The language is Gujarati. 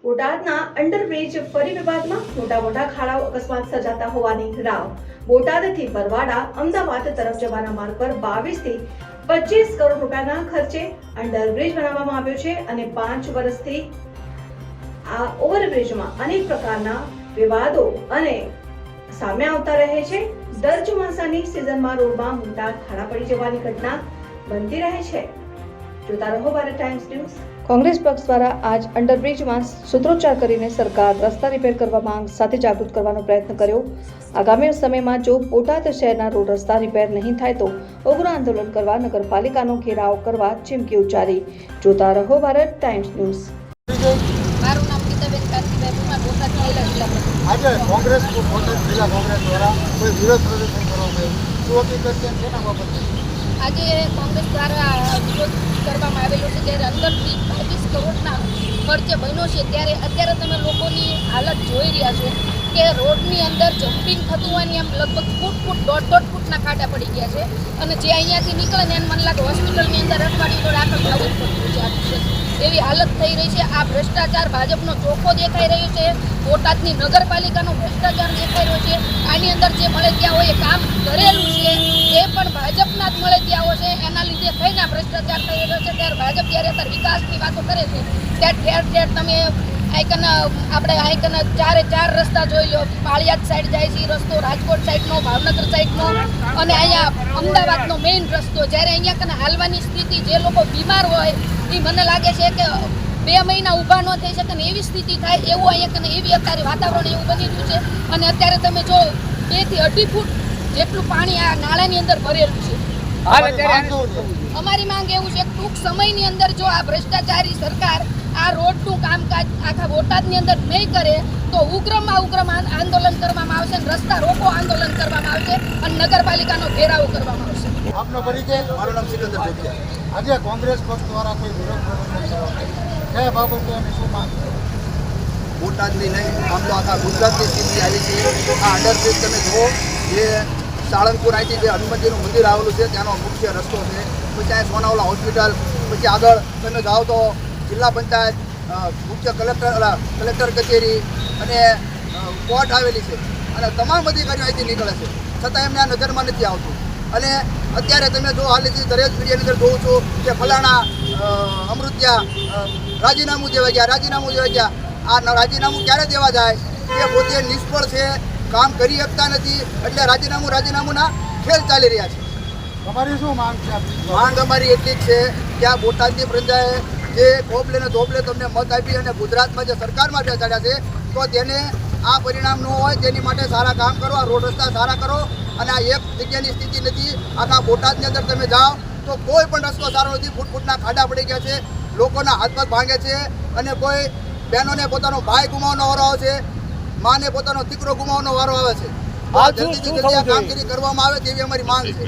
બોટાદના અંડરબ્રિજ ફરી વિવાદમાં મોટા ખાડાઓ અકસ્માત સર્જાતા હોવાની રાવ. બોટાદથી બરવાડા અમદાવાદ તરફ જવાના માર્ગ પર 22 થી 25 કરોડ રૂપિયાના ખર્ચે અંડરબ્રિજ બનાવવામાં આવ્યો છે અને 5 વર્ષથી આ ઓવરબ્રિજમાં અનેક પ્રકારના વિવાદો અને સામે આવતા રહે છે. દર ચોમાસાની સિઝનમાં રોડમાં મોટા ખાડા પડી જવાની ઘટના બનતી રહે છે. જોતા રહો ભારત ટાઈમ્સ ન્યૂઝ. કોંગ્રેસ પક્ષ દ્વારા આજ અંડરબ્રિજમાં સૂત્રોચ્ચાર કરીને સરકાર રસ્તા રિપેર કરવા માંગ સાથે જાગૃત કરવાનો પ્રયત્ન કર્યો. આગામી સમયમાં જો બોટાદ શહેરના રોડ રસ્તા રિપેર નહીં થાય તો ઉગ્ર આંદોલન કરવા નગરપાલિકાનો ઘેરાવ કરવા ચીમકી ઉચ્ચારી. જોતા રહો ભારત ટાઈમ્સ ન્યૂઝ. મારું નામ ગીતાબેન કાંતિભાઈ પરમાર, બોટાદ જિલ્લા પ્રમુખ. આજે કોંગ્રેસ બોટાદ જિલ્લા કોંગ્રેસ દ્વારા કોઈ વિરોધ પ્રદર્શન કરવામાં આવ્યું, શું હકીકત છે તેના બાબતે? આજે કોંગ્રેસ દ્વારા વિરોધ કરવામાં આવેલો છે. જ્યારે અંદરથી 25 કરોડના ખર્ચે બન્યો છે ત્યારે અત્યારે તમે લોકોની હાલત જોઈ રહ્યા છો કે રોડની અંદર જમ્પિંગ થતું હોવાની આમ લગભગ ફૂટ 1.5 ફૂટના ખાડા પડી ગયા છે અને જે અહીંયાથી નીકળે ને એને મને લાગે હોસ્પિટલની અંદર અઠવાડિયું તો દાખલ થવું જ પડતું છે. એવી હાલત થઈ રહી છે. આ ભ્રષ્ટાચાર ભાજપનો ચોખ્ખો દેખાઈ રહ્યો છે. બોટાદની નગરપાલિકાનો ભ્રષ્ટાચાર દેખાઈ રહ્યો છે. આની અંદર જે મળે ત્યાં હોય એ કામ કરેલું છે એ પણ ભાજપના જ મળે ત્યાં હોય છે. એના લીધે થઈને આ ભ્રષ્ટાચાર થઈ રહ્યો છે. ત્યારે ભાજપ જ્યારે અત્યારે વિકાસની વાતો કરે છે ત્યારે ઠેર ઠેર તમે આપણે ચારે ચાર રસ્તા જોઈ લો. પાળિયાદ સાઈડ જાય છે રસ્તો, રાજકોટ સાઈડનો, ભાવનગર સાઈડનો અને અહીંયા અમદાવાદનો મેઇન રસ્તો. જ્યારે અહીંયા કને હાલવાની સ્થિતિ, જે લોકો બીમાર હોય એ મને લાગે છે કે 2 મહિના ઊભા ન થઈ શકે ને એવી સ્થિતિ થાય એવું અહીંયા કને એવી અત્યારે વાતાવરણ એવું બની રહ્યું છે. અને અત્યારે તમે જો 2 થી 2.5 ફૂટ જેટલું પાણી આ નાળાની અંદર ભરેલું છે. અમારી માંગ એવું છે કે ટૂંક સમયની અંદર જો આ ભ્રષ્ટાચારી સરકાર આ રોડનું કામકાજ આખા બોટાદની અંદર નહીં કરે તો ઉગ્રમાં ઉગ્ર આંદોલન કરવામાં આવશે અને રસ્તા રોકો આંદોલન કરવામાં આવશે અને નગરપાલિકાનો ઘેરાવો કરવામાં આવશે. આપનો પરિચય? મારું નામ સિકંદર ઢોકિયા. આજે કોંગ્રેસ પક્ષ દ્વારા કોઈ વિરોધ પ્રદર્શન કરવામાં કયા બાબતે અને શું માંગ છે? બોટાદની નહીં, આમ તો આખા ગુજરાતની સ્થિતિ આવી છે. આ અંડરબ્રિજ તમે જુઓ, જે સાળંગપુર અહીંથી જે હનુમાનજીનું મંદિર આવેલું છે ત્યાંનો મુખ્ય રસ્તો છે. પછી ત્યાં સોનાવાલા હોસ્પિટલ, પછી આગળ તમે જાઓ તો જિલ્લા પંચાયત, મુખ્ય કલેક્ટર કચેરી અને કોર્ટ આવેલી છે અને તમામ અધિકારીઓ અહીંથી નીકળે છે છતાં એમને આ નજરમાં નથી આવતું. અને અત્યારે તમે જો હાલથી દરેક મીડિયાની અંદર જોઉં છું કે ફલાણા અમૃત્યા રાજીનામું દેવા ગયા. આ રાજીનામું ક્યારે દેવા જાય? એ પોતે નિષ્ફળ છે, કામ કરી શકતા નથી એટલે રાજીનામુના ખેલ ચાલી રહ્યા છે. તમારી શું માંગ છે? માંગ અમારી એટલી જ છે કે આ બોટાદની પ્રજાએ જે કોપલે ને ધોપલે તમને મત આપી અને ગુજરાતમાં જે સરકારમાં બેસાડ્યા છે તો તેને આ પરિણામ ન હોય તેની માટે સારા કામ કરો, આ રોડ રસ્તા સારા કરો. અને આ એક જગ્યાની સ્થિતિ નથી, આખા બોટાદની અંદર તમે જાઓ તો કોઈ પણ રસ્તો સારો નથી. ફૂટના ખાડા પડી ગયા છે, લોકોના હાથ પગ ભાંગે છે અને કોઈ બહેનોને પોતાનો ભાઈ ગુમાવવાનો વારો આવે છે, માને પોતાનો દીકરો ગુમાવવાનો વારો આવે છે. જલ્દીથી જલ્દી આ કામગીરી કરવામાં આવે તેવી અમારી માંગ છે.